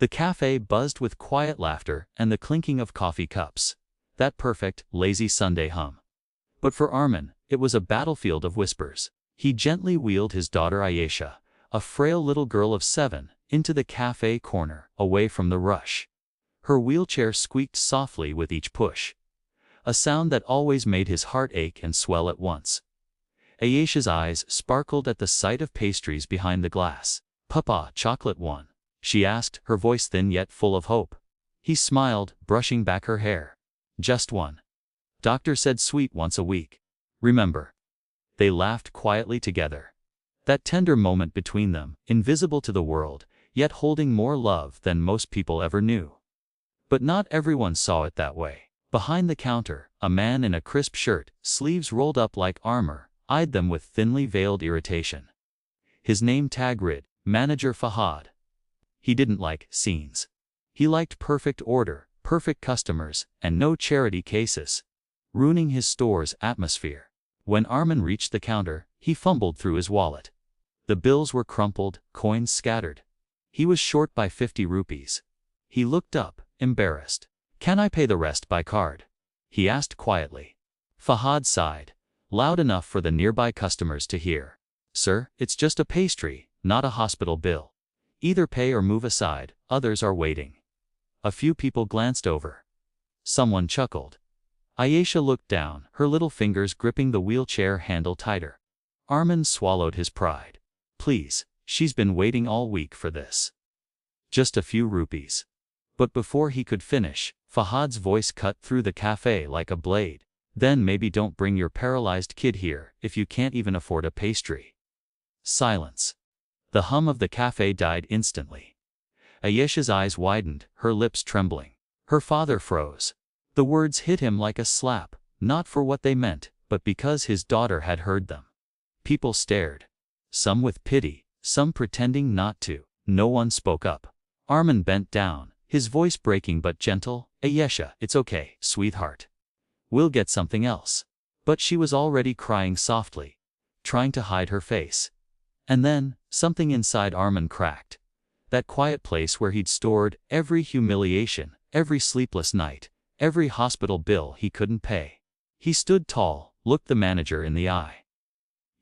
The cafe buzzed with quiet laughter and the clinking of coffee cups. That perfect, lazy Sunday hum. But for Armin, it was a battlefield of whispers. He gently wheeled his daughter Ayesha, a frail little girl of 7, into the cafe corner, away from the rush. Her wheelchair squeaked softly with each push, a sound that always made his heart ache and swell at once. Ayesha's eyes sparkled at the sight of pastries behind the glass. "Papa, chocolate one?" she asked, her voice thin yet full of hope. He smiled, brushing back her hair. "Just one. Doctor said sweet once a week. Remember?" They laughed quietly together. That tender moment between them, invisible to the world, yet holding more love than most people ever knew. But not everyone saw it that way. Behind the counter, a man in a crisp shirt, sleeves rolled up like armor, eyed them with thinly veiled irritation. His name tag read, Manager Fahad. He didn't like scenes. He liked perfect order, perfect customers, and no charity cases, ruining his store's atmosphere. When Armin reached the counter, he fumbled through his wallet. The bills were crumpled, coins scattered. He was short by 50 rupees. He looked up, embarrassed. "Can I pay the rest by card?" he asked quietly. Fahad sighed, loud enough for the nearby customers to hear. "Sir, it's just a pastry, not a hospital bill. Either pay or move aside, others are waiting." A few people glanced over. Someone chuckled. Ayesha looked down, her little fingers gripping the wheelchair handle tighter. Armin swallowed his pride. "Please, she's been waiting all week for this. Just a few rupees." But before he could finish, Fahad's voice cut through the cafe like a blade. "Then maybe don't bring your paralyzed kid here if you can't even afford a pastry." Silence. The hum of the cafe died instantly. Ayesha's eyes widened, her lips trembling. Her father froze. The words hit him like a slap, not for what they meant, but because his daughter had heard them. People stared. Some with pity, some pretending not to. No one spoke up. Armin bent down, his voice breaking but gentle. "Ayesha, it's okay, sweetheart. We'll get something else." But she was already crying softly, trying to hide her face. And then, something inside Armin cracked. That quiet place where he'd stored every humiliation, every sleepless night, every hospital bill he couldn't pay. He stood tall, looked the manager in the eye.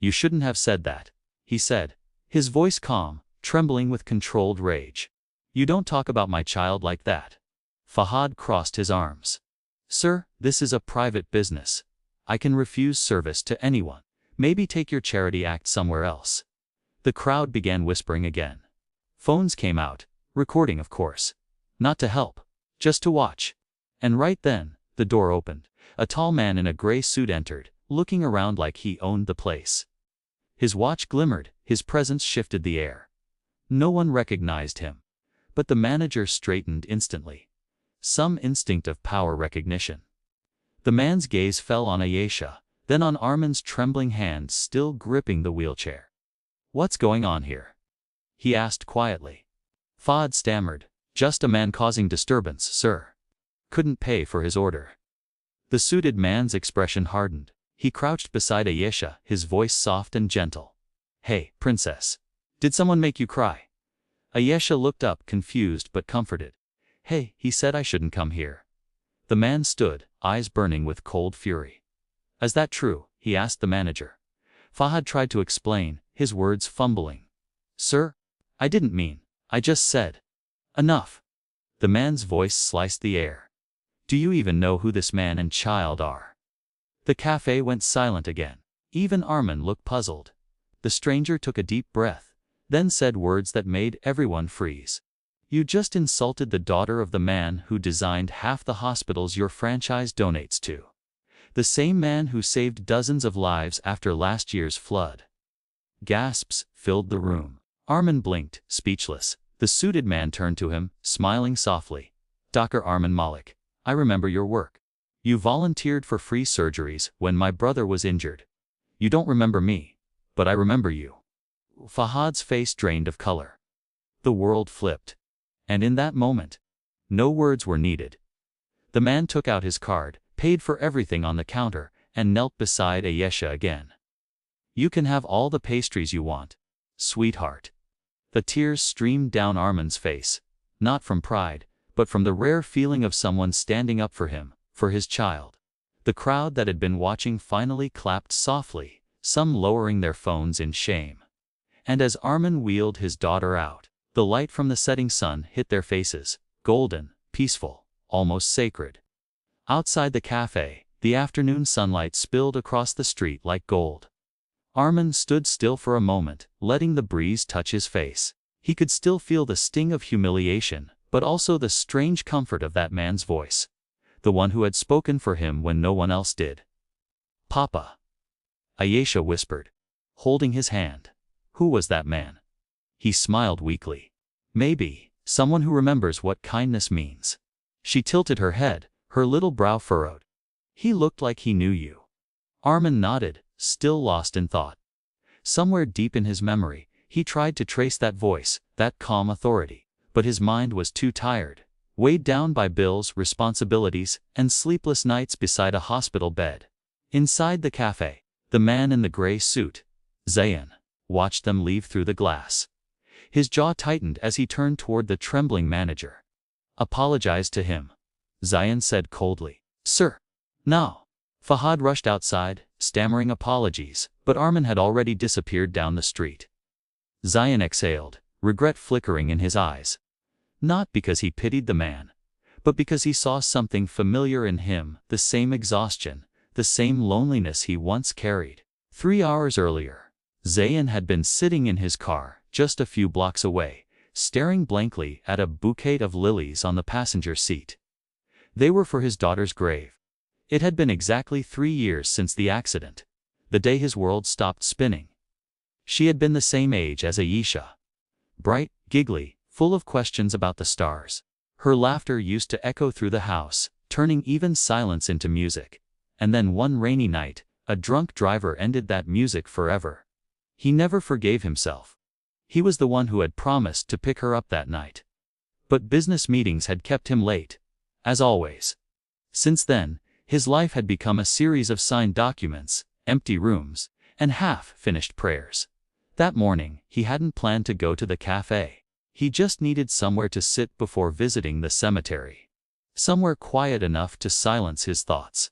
"You shouldn't have said that," he said, his voice calm, trembling with controlled rage. "You don't talk about my child like that." Fahad crossed his arms. "Sir, this is a private business. I can refuse service to anyone. Maybe take your charity act somewhere else." The crowd began whispering again. Phones came out, recording of course. Not to help, just to watch. And right then, the door opened. A tall man in a gray suit entered, looking around like he owned the place. His watch glimmered, his presence shifted the air. No one recognized him. But the manager straightened instantly. Some instinct of power recognition. The man's gaze fell on Ayesha, then on Armin's trembling hand still gripping the wheelchair. "What's going on here?" he asked quietly. Fahad stammered. "Just a man causing disturbance, sir. Couldn't pay for his order." The suited man's expression hardened. He crouched beside Ayesha, his voice soft and gentle. "Hey, princess. Did someone make you cry?" Ayesha looked up, confused but comforted. "Hey, he said I shouldn't come here." The man stood, eyes burning with cold fury. "Is that true?" he asked the manager. Fahad tried to explain, his words fumbling. "Sir, I didn't mean, I just said." "Enough." The man's voice sliced the air. "Do you even know who this man and child are?" The cafe went silent again. Even Armin looked puzzled. The stranger took a deep breath, then said words that made everyone freeze. "You just insulted the daughter of the man who designed half the hospitals your franchise donates to. The same man who saved dozens of lives after last year's flood." Gasps filled the room. Armin blinked, speechless. The suited man turned to him, smiling softly. "Dr. Armin Malik, I remember your work. You volunteered for free surgeries when my brother was injured. You don't remember me, but I remember you." Fahad's face drained of color. The world flipped. And in that moment, no words were needed. The man took out his card, paid for everything on the counter, and knelt beside Ayesha again. "You can have all the pastries you want, sweetheart." The tears streamed down Armin's face. not from pride, but from the rare feeling of someone standing up for him, for his child. The crowd that had been watching finally clapped softly, some lowering their phones in shame. And as Armin wheeled his daughter out, the light from the setting sun hit their faces, golden, peaceful, almost sacred. Outside the cafe, the afternoon sunlight spilled across the street like gold. Armin stood still for a moment, letting the breeze touch his face. He could still feel the sting of humiliation, but also the strange comfort of that man's voice. The one who had spoken for him when no one else did. "Papa," Ayesha whispered, holding his hand. Who was that man? He smiled weakly. Maybe, someone who remembers what kindness means. She tilted her head, her little brow furrowed. He looked like he knew you. Armin nodded, still lost in thought. Somewhere deep in his memory, he tried to trace that voice, that calm authority, but his mind was too tired, weighed down by bills, responsibilities, and sleepless nights beside a hospital bed. Inside the cafe, the man in the gray suit, Zayn, watched them leave through the glass. His jaw tightened as he turned toward the trembling manager. "Apologize to him," Zayn said coldly. "Sir." "No." Fahad rushed outside, stammering apologies, but Armin had already disappeared down the street. Zayn exhaled, regret flickering in his eyes. Not because he pitied the man, but because he saw something familiar in him, the same exhaustion, the same loneliness he once carried. 3 hours earlier, Zayn had been sitting in his car, just a few blocks away, staring blankly at a bouquet of lilies on the passenger seat. They were for his daughter's grave. It had been exactly 3 years since the accident, the day his world stopped spinning. She had been the same age as Ayesha. Bright, giggly, full of questions about the stars. Her laughter used to echo through the house, turning even silence into music. And then one rainy night, a drunk driver ended that music forever. He never forgave himself. He was the one who had promised to pick her up that night. But business meetings had kept him late, as always. Since then, his life had become a series of signed documents, empty rooms, and half-finished prayers. That morning, he hadn't planned to go to the cafe. He just needed somewhere to sit before visiting the cemetery. Somewhere quiet enough to silence his thoughts.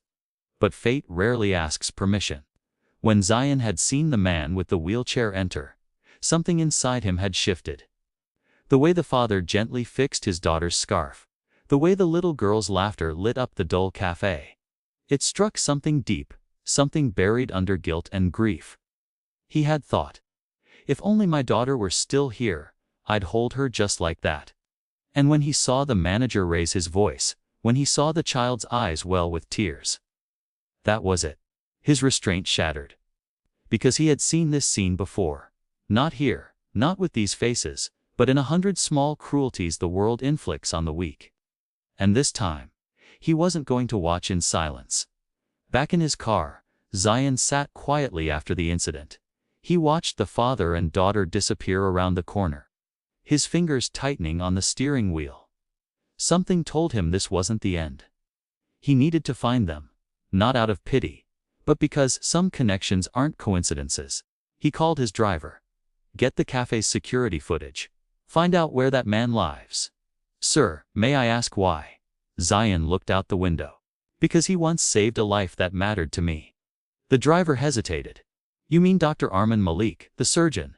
But fate rarely asks permission. When Zayn had seen the man with the wheelchair enter, something inside him had shifted. The way the father gently fixed his daughter's scarf, the way the little girl's laughter lit up the dull cafe. It struck something deep, something buried under guilt and grief. He had thought, if only my daughter were still here, I'd hold her just like that. And when he saw the manager raise his voice, when he saw the child's eyes well with tears, that was it. His restraint shattered. Because he had seen this scene before. Not here, not with these faces, but in 100 small cruelties the world inflicts on the weak. And this time, he wasn't going to watch in silence. Back in his car, Zayn sat quietly after the incident. He watched the father and daughter disappear around the corner, his fingers tightening on the steering wheel. Something told him this wasn't the end. He needed to find them, not out of pity, but because some connections aren't coincidences. He called his driver. "Get the cafe's security footage. Find out where that man lives." "Sir, may I ask why?" Zayn looked out the window. "Because he once saved a life that mattered to me." The driver hesitated. "You mean Dr. Armin Malik, the surgeon?"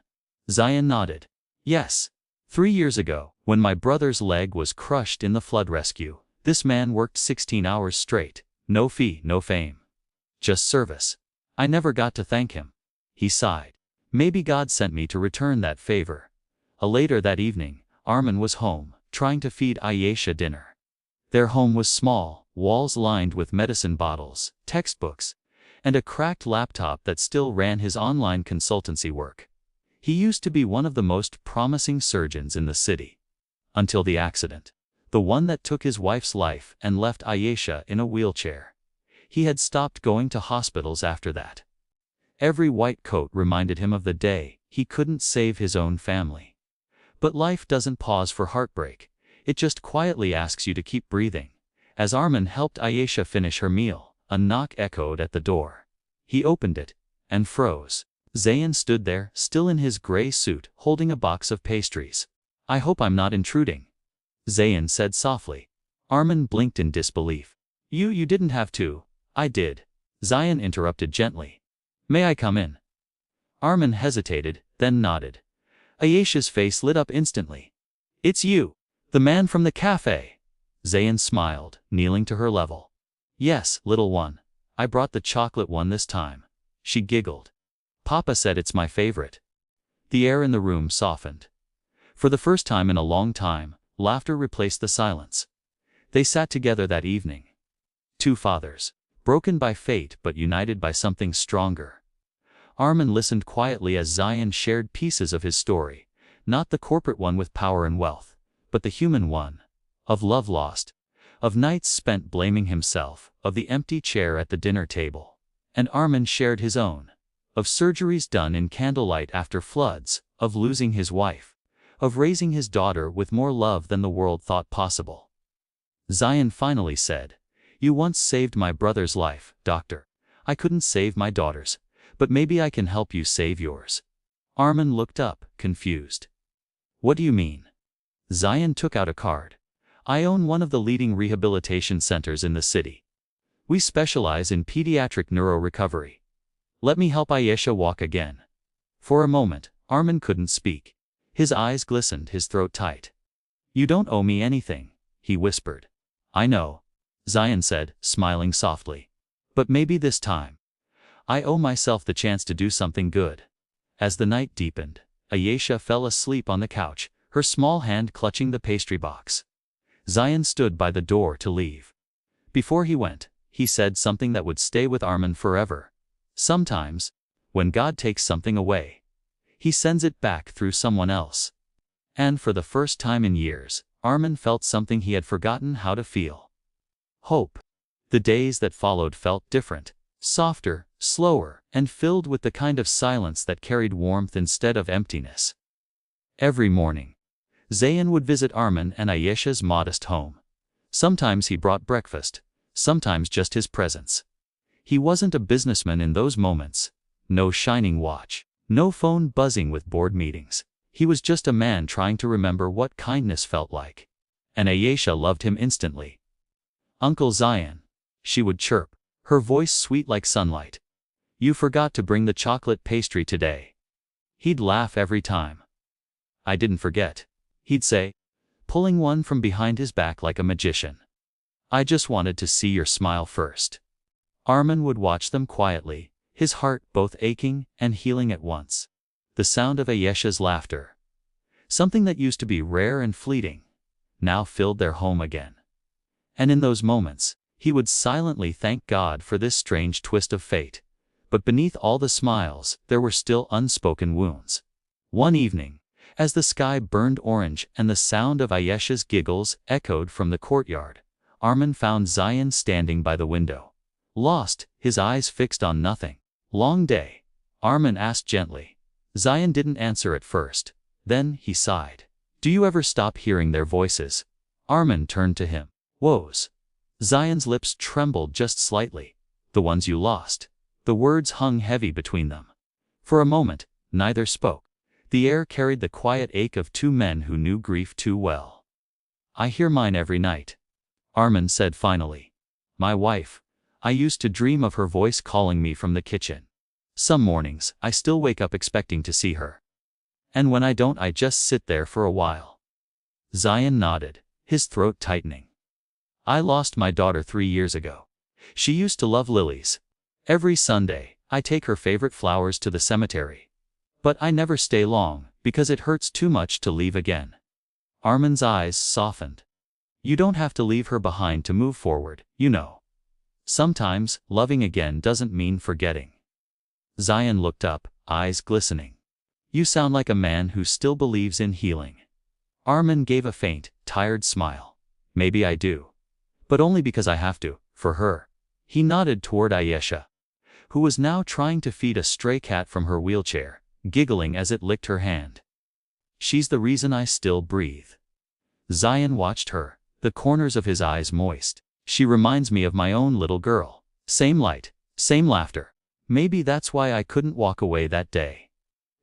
Zayn nodded. "Yes. 3 years ago, when my brother's leg was crushed in the flood rescue, this man worked 16 hours straight, no fee, no fame. Just service. I never got to thank him." He sighed. "Maybe God sent me to return that favor." Later that evening, Armin was home, trying to feed Ayesha dinner. Their home was small, walls lined with medicine bottles, textbooks, and a cracked laptop that still ran his online consultancy work. He used to be one of the most promising surgeons in the city. Until the accident. The one that took his wife's life and left Ayesha in a wheelchair. He had stopped going to hospitals after that. Every white coat reminded him of the day he couldn't save his own family. But life doesn't pause for heartbreak. It just quietly asks you to keep breathing. As Armin helped Ayesha finish her meal, a knock echoed at the door. He opened it, and froze. Zayn stood there, still in his gray suit, holding a box of pastries. "I hope I'm not intruding." Zayn said softly. Armin blinked in disbelief. You didn't have to. I did. Zayn interrupted gently. May I come in? Armin hesitated, then nodded. Ayesha's face lit up instantly. It's you, the man from the cafe. Zayn smiled, kneeling to her level. Yes, little one. I brought the chocolate one this time. She giggled. Papa said it's my favorite. The air in the room softened. For the first time in a long time, laughter replaced the silence. They sat together that evening. Two fathers, broken by fate but united by something stronger. Armin listened quietly as Zayn shared pieces of his story, not the corporate one with power and wealth, but the human one, of love lost, of nights spent blaming himself, of the empty chair at the dinner table. And Armin shared his own, of surgeries done in candlelight after floods, of losing his wife, of raising his daughter with more love than the world thought possible. Zayn finally said, You once saved my brother's life, doctor. I couldn't save my daughter's, but maybe I can help you save yours. Armin looked up, confused. What do you mean? Zayn took out a card. I own one of the leading rehabilitation centers in the city. We specialize in pediatric neuro recovery. Let me help Ayesha walk again. For a moment, Armin couldn't speak. His eyes glistened, his throat tight. You don't owe me anything, he whispered. I know, Zayn said, smiling softly. But maybe this time, I owe myself the chance to do something good. As the night deepened, Ayesha fell asleep on the couch, her small hand clutching the pastry box. Zayn stood by the door to leave. Before he went, he said something that would stay with Armin forever. Sometimes, when God takes something away, he sends it back through someone else. And for the first time in years, Armin felt something he had forgotten how to feel. Hope. The days that followed felt different, softer, slower, and filled with the kind of silence that carried warmth instead of emptiness. Every morning, Zayn would visit Armin and Ayesha's modest home. Sometimes he brought breakfast, sometimes just his presence. He wasn't a businessman in those moments. No shining watch, no phone buzzing with board meetings. He was just a man trying to remember what kindness felt like. And Ayesha loved him instantly. Uncle Zayn, she would chirp, her voice sweet like sunlight. You forgot to bring the chocolate pastry today. He'd laugh every time. I didn't forget, he'd say, pulling one from behind his back like a magician. I just wanted to see your smile first. Armin would watch them quietly, his heart both aching and healing at once. The sound of Ayesha's laughter, something that used to be rare and fleeting, now filled their home again. And in those moments, he would silently thank God for this strange twist of fate. But beneath all the smiles, there were still unspoken wounds. One evening, as the sky burned orange and the sound of Ayesha's giggles echoed from the courtyard, Armin found Zayn standing by the window. Lost, his eyes fixed on nothing. Long day? Armin asked gently. Zayn didn't answer at first. Then he sighed. Do you ever stop hearing their voices? Armin turned to him. Woes. Zayn's lips trembled just slightly. The ones you lost. The words hung heavy between them. For a moment, neither spoke. The air carried the quiet ache of two men who knew grief too well. I hear mine every night, Armin said finally. My wife. I used to dream of her voice calling me from the kitchen. Some mornings, I still wake up expecting to see her. And when I don't, I just sit there for a while. Zayn nodded, his throat tightening. I lost my daughter 3 years ago. She used to love lilies. Every Sunday, I take her favorite flowers to the cemetery. But I never stay long, because it hurts too much to leave again. Armin's eyes softened. You don't have to leave her behind to move forward, you know. Sometimes, loving again doesn't mean forgetting. Zayn looked up, eyes glistening. You sound like a man who still believes in healing. Armin gave a faint, tired smile. Maybe I do. But only because I have to, for her. He nodded toward Ayesha, who was now trying to feed a stray cat from her wheelchair, giggling as it licked her hand. She's the reason I still breathe. Zayn watched her, the corners of his eyes moist. She reminds me of my own little girl. Same light, same laughter. Maybe that's why I couldn't walk away that day.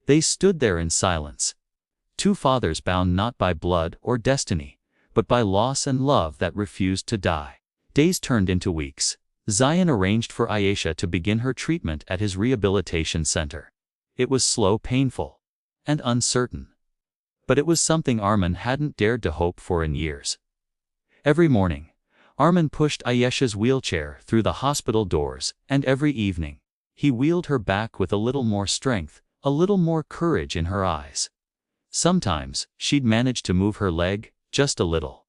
They stood there in silence. Two fathers bound not by blood or destiny, but by loss and love that refused to die. Days turned into weeks. Zion arranged for Ayesha to begin her treatment at his rehabilitation center. It was slow, painful, and uncertain. But it was something Armin hadn't dared to hope for in years. Every morning, Armin pushed Ayesha's wheelchair through the hospital doors, and every evening, he wheeled her back with a little more strength, a little more courage in her eyes. Sometimes, she'd manage to move her leg, just a little.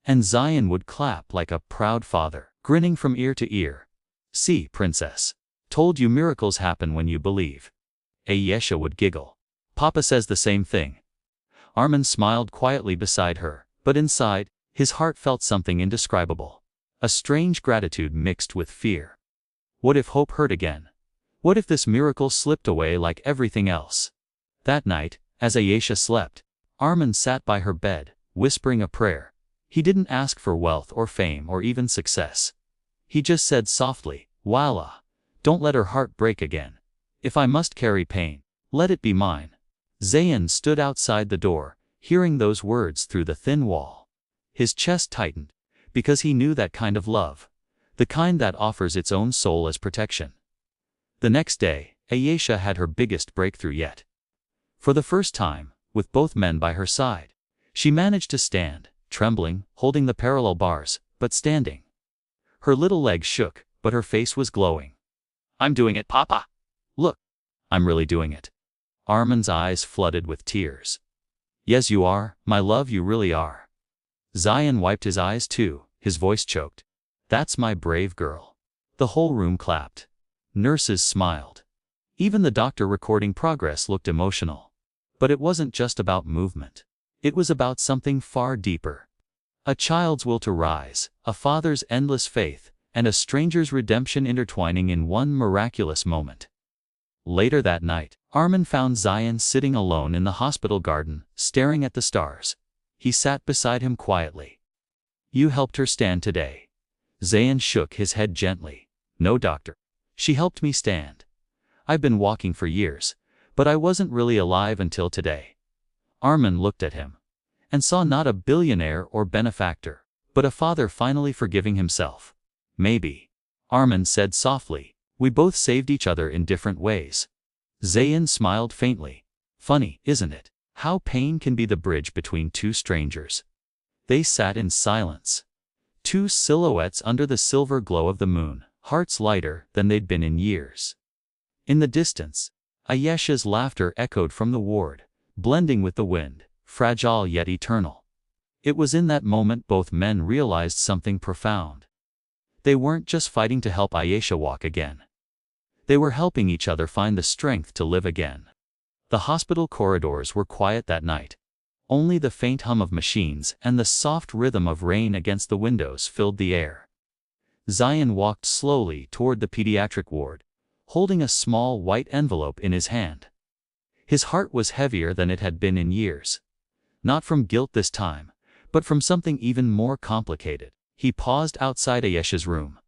And Zion would clap like a proud father, grinning from ear to ear. "See, princess. Told you miracles happen when you believe." Ayesha would giggle. "Papa says the same thing." Armin smiled quietly beside her, but inside, his heart felt something indescribable. A strange gratitude mixed with fear. What if hope hurt again? What if this miracle slipped away like everything else? That night, as Ayesha slept, Armin sat by her bed, whispering a prayer. He didn't ask for wealth or fame or even success. He just said softly, "Wallah, don't let her heart break again. If I must carry pain, let it be mine." Zayn stood outside the door, hearing those words through the thin wall. His chest tightened, because he knew that kind of love, the kind that offers its own soul as protection. The next day, Ayesha had her biggest breakthrough yet. For the first time, with both men by her side, she managed to stand, trembling, holding the parallel bars, but standing. Her little legs shook, but her face was glowing. "I'm doing it, Papa. Look, I'm really doing it." Armin's eyes flooded with tears. "Yes, you are, my love, you really are." Zion wiped his eyes too, his voice choked. "That's my brave girl." The whole room clapped. Nurses smiled. Even the doctor recording progress looked emotional. But it wasn't just about movement. It was about something far deeper. A child's will to rise, a father's endless faith, and a stranger's redemption intertwining in one miraculous moment. Later that night, Armin found Zion sitting alone in the hospital garden, staring at the stars. He sat beside him quietly. "You helped her stand today." Zayn shook his head gently. "No, doctor. She helped me stand. I've been walking for years, but I wasn't really alive until today." Armin looked at him and saw not a billionaire or benefactor, but a father finally forgiving himself. "Maybe," Armin said softly, "we both saved each other in different ways." Zayn smiled faintly. "Funny, isn't it, how pain can be the bridge between two strangers?" They sat in silence. Two silhouettes under the silver glow of the moon, hearts lighter than they'd been in years. In the distance, Ayesha's laughter echoed from the ward, blending with the wind, fragile yet eternal. It was in that moment both men realized something profound. They weren't just fighting to help Ayesha walk again. They were helping each other find the strength to live again. The hospital corridors were quiet that night. Only the faint hum of machines and the soft rhythm of rain against the windows filled the air. Zion walked slowly toward the pediatric ward, holding a small white envelope in his hand. His heart was heavier than it had been in years. Not from guilt this time, but from something even more complicated. He paused outside Ayesha's room.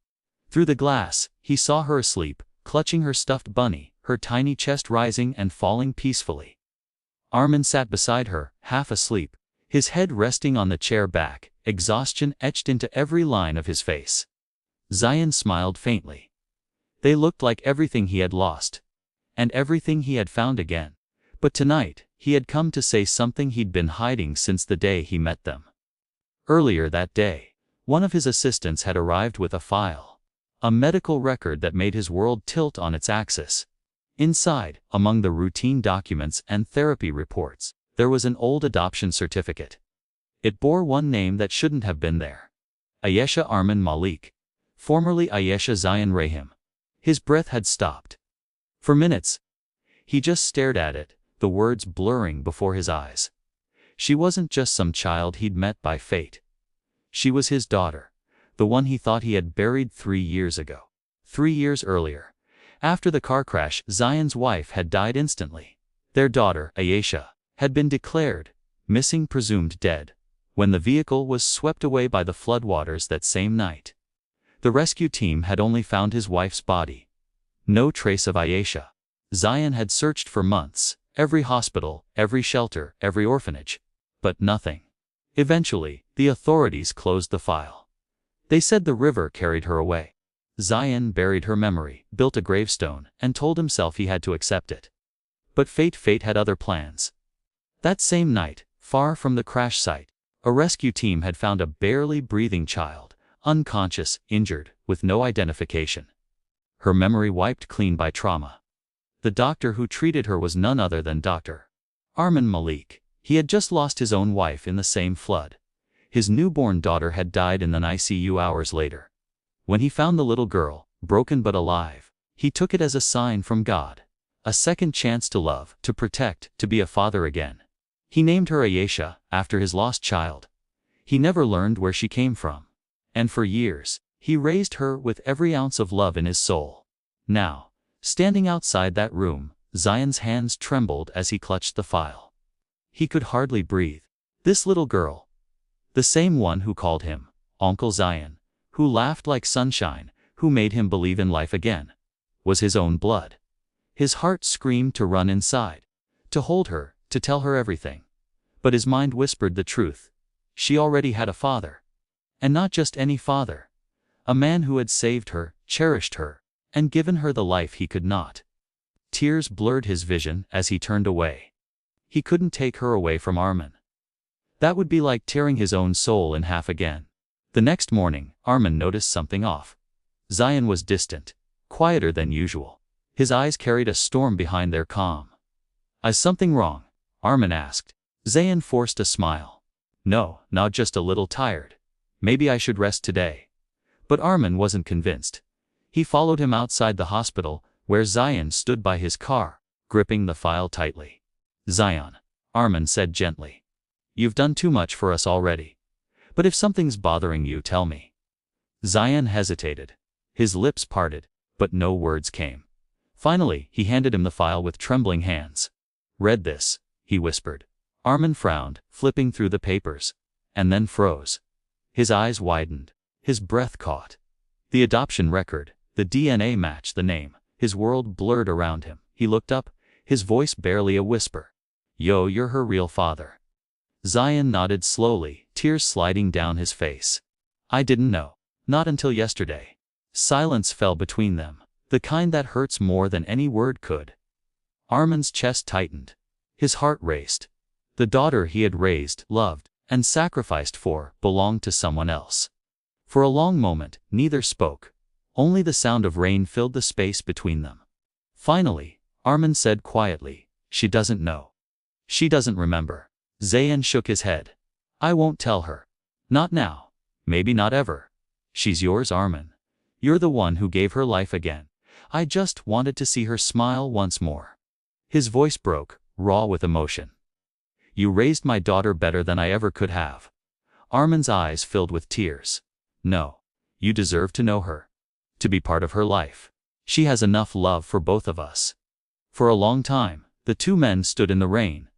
Through the glass, he saw her asleep, clutching her stuffed bunny, her tiny chest rising and falling peacefully. Armin sat beside her, half asleep, his head resting on the chair back, exhaustion etched into every line of his face. Zion smiled faintly. They looked like everything he had lost, and everything he had found again. But tonight, he had come to say something he'd been hiding since the day he met them. Earlier that day, one of his assistants had arrived with a file, a medical record that made his world tilt on its axis. Inside, among the routine documents and therapy reports, there was an old adoption certificate. It bore one name that shouldn't have been there. Ayesha Armin Malik, formerly Ayesha Zion Rahim. His breath had stopped. For minutes, he just stared at it, the words blurring before his eyes. She wasn't just some child he'd met by fate. She was his daughter, the one he thought he had buried 3 years ago. 3 years earlier, after the car crash, Zion's wife had died instantly. Their daughter, Ayesha, had been declared missing, presumed dead, when the vehicle was swept away by the floodwaters that same night. The rescue team had only found his wife's body. No trace of Ayesha. Zion had searched for months, every hospital, every shelter, every orphanage. But nothing. Eventually, the authorities closed the file. They said the river carried her away. Zion buried her memory, built a gravestone, and told himself he had to accept it. But fate had other plans. That same night, far from the crash site, a rescue team had found a barely breathing child, unconscious, injured, with no identification. Her memory wiped clean by trauma. The doctor who treated her was none other than Dr. Arman Malik. He had just lost his own wife in the same flood. His newborn daughter had died in an ICU hours later. When he found the little girl, broken but alive, he took it as a sign from God. A second chance to love, to protect, to be a father again. He named her Ayesha, after his lost child. He never learned where she came from. And for years, he raised her with every ounce of love in his soul. Now, standing outside that room, Zion's hands trembled as he clutched the file. He could hardly breathe. This little girl, the same one who called him Uncle Zion, who laughed like sunshine, who made him believe in life again, was his own blood. His heart screamed to run inside, to hold her, to tell her everything. But his mind whispered the truth. She already had a father. And not just any father. A man who had saved her, cherished her, and given her the life he could not. Tears blurred his vision as he turned away. He couldn't take her away from Arman. That would be like tearing his own soul in half again. The next morning, Arman noticed something off. Zion was distant, quieter than usual. His eyes carried a storm behind their calm. Is something wrong? Arman asked. Zion forced a smile. No, not just a little tired. Maybe I should rest today. But Arman wasn't convinced. He followed him outside the hospital, where Zion stood by his car, gripping the file tightly. Zion, Arman said gently. You've done too much for us already. But if something's bothering you, tell me. Zion hesitated. His lips parted, but no words came. Finally, he handed him the file with trembling hands. Read this, he whispered. Arman frowned, flipping through the papers, and then froze. His eyes widened. His breath caught. The adoption record, the DNA match, the name. His world blurred around him. He looked up, his voice barely a whisper. Yo, you're her real father. Zion nodded slowly, tears sliding down his face. I didn't know. Not until yesterday. Silence fell between them, the kind that hurts more than any word could. Arman's chest tightened. His heart raced. The daughter he had raised, loved, and sacrificed for, belonged to someone else. For a long moment, neither spoke. Only the sound of rain filled the space between them. Finally, Arman said quietly, she doesn't know. She doesn't remember. Zion shook his head. I won't tell her. Not now. Maybe not ever. She's yours, Arman. You're the one who gave her life again. I just wanted to see her smile once more. His voice broke, raw with emotion. You raised my daughter better than I ever could have. Arman's eyes filled with tears. No. You deserve to know her. To be part of her life. She has enough love for both of us. For a long time, the two men stood in the rain.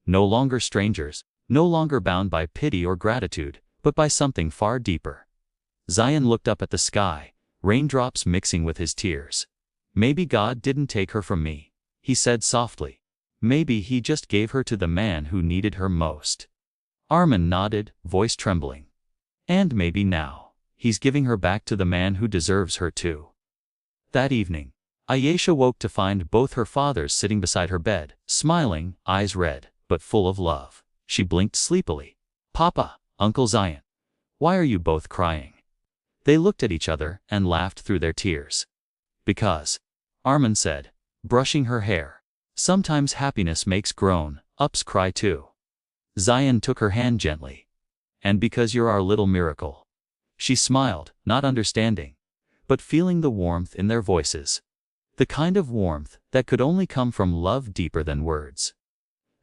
No longer strangers, no longer bound by pity or gratitude, but by something far deeper. Zion looked up at the sky, raindrops mixing with his tears. Maybe God didn't take her from me, he said softly. Maybe he just gave her to the man who needed her most. Arman nodded, voice trembling. And maybe now, he's giving her back to the man who deserves her too. That evening, Ayesha woke to find both her fathers sitting beside her bed, smiling, eyes red, but full of love. She blinked sleepily. Papa, Uncle Zion. Why are you both crying? They looked at each other and laughed through their tears. Because, Arman said, brushing her hair, sometimes happiness makes grown-ups cry too. Zion took her hand gently. And because you're our little miracle. She smiled, not understanding, but feeling the warmth in their voices. The kind of warmth that could only come from love deeper than words.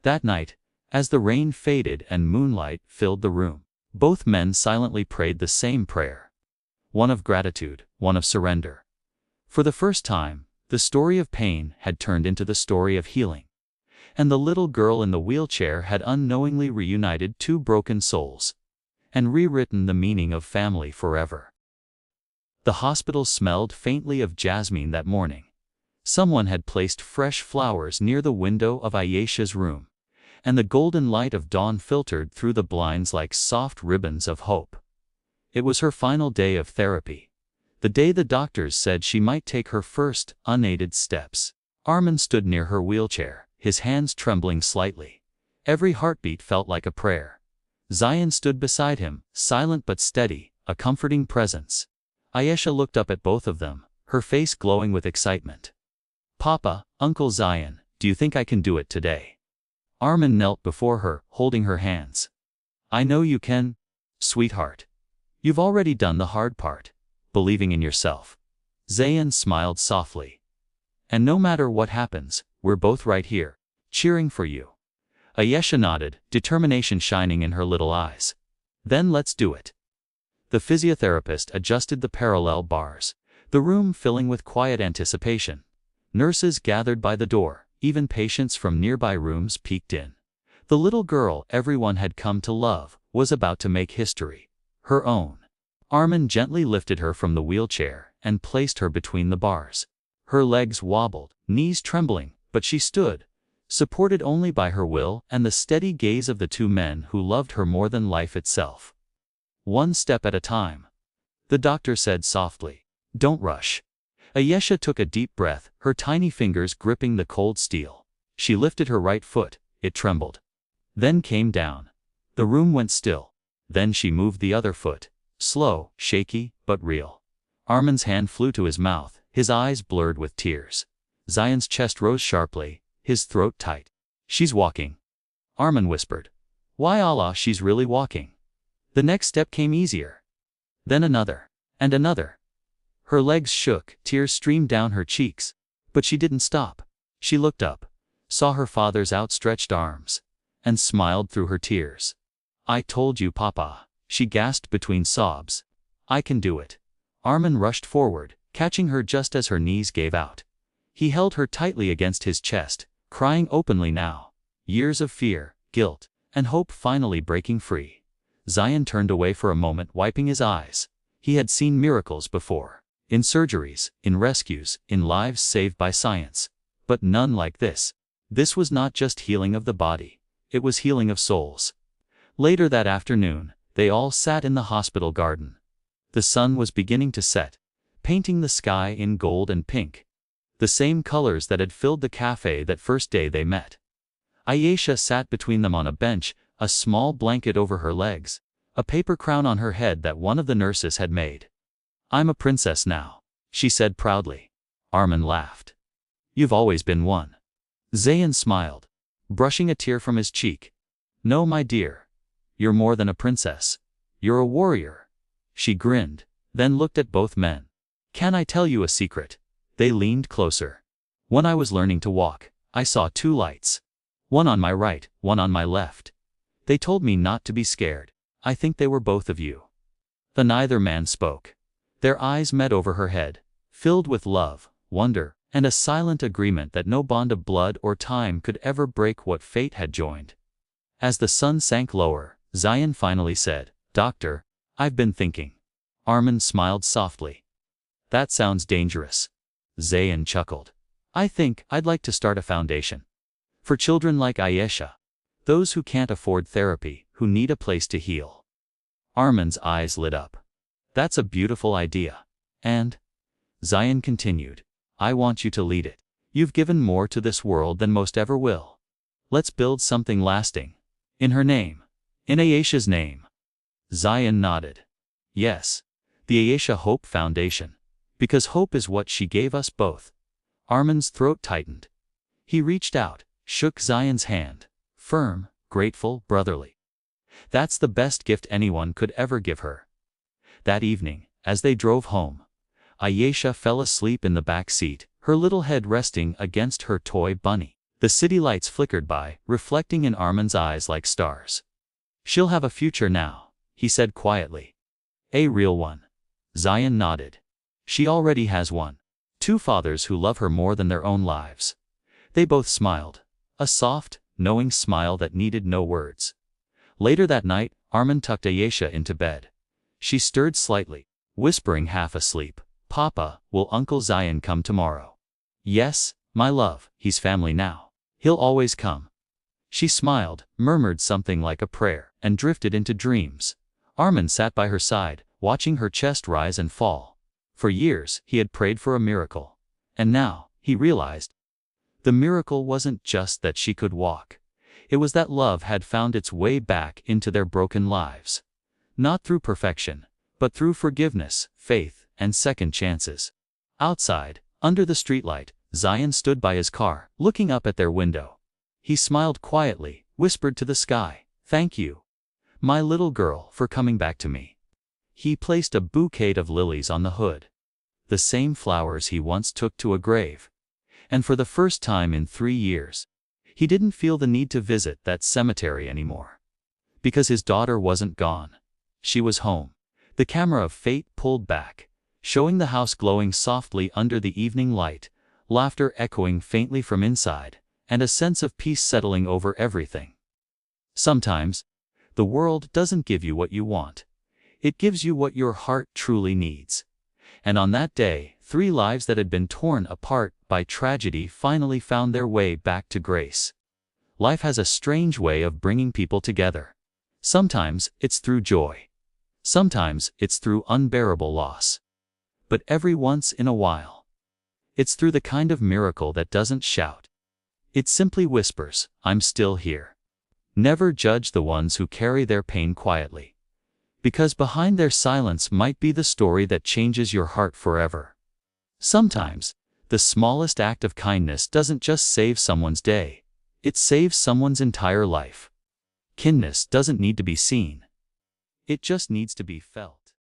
That night, as the rain faded and moonlight filled the room, both men silently prayed the same prayer. One of gratitude, one of surrender. For the first time, the story of pain had turned into the story of healing. And the little girl in the wheelchair had unknowingly reunited two broken souls. And rewritten the meaning of family forever. The hospital smelled faintly of jasmine that morning. Someone had placed fresh flowers near the window of Ayesha's room, and the golden light of dawn filtered through the blinds like soft ribbons of hope. It was her final day of therapy. The day the doctors said she might take her first, unaided steps. Armin stood near her wheelchair, his hands trembling slightly. Every heartbeat felt like a prayer. Zion stood beside him, silent but steady, a comforting presence. Ayesha looked up at both of them, her face glowing with excitement. "Papa, Uncle Zion, do you think I can do it today?" Armin knelt before her, holding her hands. "I know you can, sweetheart. You've already done the hard part, believing in yourself." Zion smiled softly. "And no matter what happens, we're both right here, cheering for you." Ayesha nodded, determination shining in her little eyes. "Then let's do it." The physiotherapist adjusted the parallel bars, the room filling with quiet anticipation. Nurses gathered by the door, even patients from nearby rooms peeked in. The little girl everyone had come to love was about to make history, her own. Armin gently lifted her from the wheelchair and placed her between the bars. Her legs wobbled, knees trembling, but she stood, supported only by her will and the steady gaze of the two men who loved her more than life itself. "One step at a time," the doctor said softly. "Don't rush." Ayesha took a deep breath, her tiny fingers gripping the cold steel. She lifted her right foot, it trembled. Then came down. The room went still. Then she moved the other foot, slow, shaky, but real. Armin's hand flew to his mouth, his eyes blurred with tears. Zion's chest rose sharply, his throat tight. "She's walking," Armin whispered. "Why Allah, she's really walking." The next step came easier. Then another. And another. Her legs shook, tears streamed down her cheeks. But she didn't stop. She looked up, saw her father's outstretched arms, and smiled through her tears. "I told you, Papa," she gasped between sobs. "I can do it." Armin rushed forward, catching her just as her knees gave out. He held her tightly against his chest, crying openly now. Years of fear, guilt, and hope finally breaking free. Zion turned away for a moment, wiping his eyes. He had seen miracles before. In surgeries, in rescues, in lives saved by science. But none like this. This was not just healing of the body. It was healing of souls. Later that afternoon, they all sat in the hospital garden. The sun was beginning to set, painting the sky in gold and pink. The same colors that had filled the cafe that first day they met. Ayesha sat between them on a bench, a small blanket over her legs, a paper crown on her head that one of the nurses had made. "I'm a princess now," she said proudly. Armin laughed. "You've always been one." Zayn smiled, brushing a tear from his cheek. "No, my dear. You're more than a princess. You're a warrior." She grinned, then looked at both men. "Can I tell you a secret?" They leaned closer. "When I was learning to walk, I saw two lights. One on my right, one on my left. They told me not to be scared. I think they were both of you." The neither man spoke. Their eyes met over her head, filled with love, wonder, and a silent agreement that no bond of blood or time could ever break what fate had joined. As the sun sank lower, Zion finally said, "Doctor, I've been thinking." Armin smiled softly. "That sounds dangerous." Zayn chuckled. "I think I'd like to start a foundation. For children like Ayesha. Those who can't afford therapy, who need a place to heal." Armin's eyes lit up. "That's a beautiful idea. And," Zion continued, "I want you to lead it. You've given more to this world than most ever will. Let's build something lasting. In her name. In Ayesha's name." Zion nodded. "Yes. The Ayesha Hope Foundation. Because hope is what she gave us both." Armin's throat tightened. He reached out, shook Zion's hand. Firm, grateful, brotherly. That's the best gift anyone could ever give her. That evening, as they drove home, Ayesha fell asleep in the back seat, her little head resting against her toy bunny. The city lights flickered by, reflecting in Armin's eyes like stars. "She'll have a future now," he said quietly. "A real one." Zion nodded. "She already has one. Two fathers who love her more than their own lives." They both smiled. A soft, knowing smile that needed no words. Later that night, Armin tucked Ayesha into bed. She stirred slightly, whispering half asleep, "Papa, will Uncle Zion come tomorrow?" "Yes, my love, he's family now. He'll always come." She smiled, murmured something like a prayer, and drifted into dreams. Armin sat by her side, watching her chest rise and fall. For years, he had prayed for a miracle. And now, he realized, the miracle wasn't just that she could walk. It was that love had found its way back into their broken lives. Not through perfection, but through forgiveness, faith, and second chances. Outside, under the streetlight, Zion stood by his car, looking up at their window. He smiled quietly, whispered to the sky, "Thank you, my little girl, for coming back to me." He placed a bouquet of lilies on the hood. The same flowers he once took to a grave. And for the first time in 3 years, he didn't feel the need to visit that cemetery anymore. Because his daughter wasn't gone. She was home. The camera of fate pulled back, showing the house glowing softly under the evening light, laughter echoing faintly from inside, and a sense of peace settling over everything. Sometimes, the world doesn't give you what you want. It gives you what your heart truly needs. And on that day, 3 lives that had been torn apart by tragedy finally found their way back to grace. Life has a strange way of bringing people together. Sometimes it's through joy. Sometimes it's through unbearable loss. But every once in a while, it's through the kind of miracle that doesn't shout. It simply whispers, "I'm still here." Never judge the ones who carry their pain quietly. Because behind their silence might be the story that changes your heart forever. Sometimes, the smallest act of kindness doesn't just save someone's day, it saves someone's entire life. Kindness doesn't need to be seen. It just needs to be felt.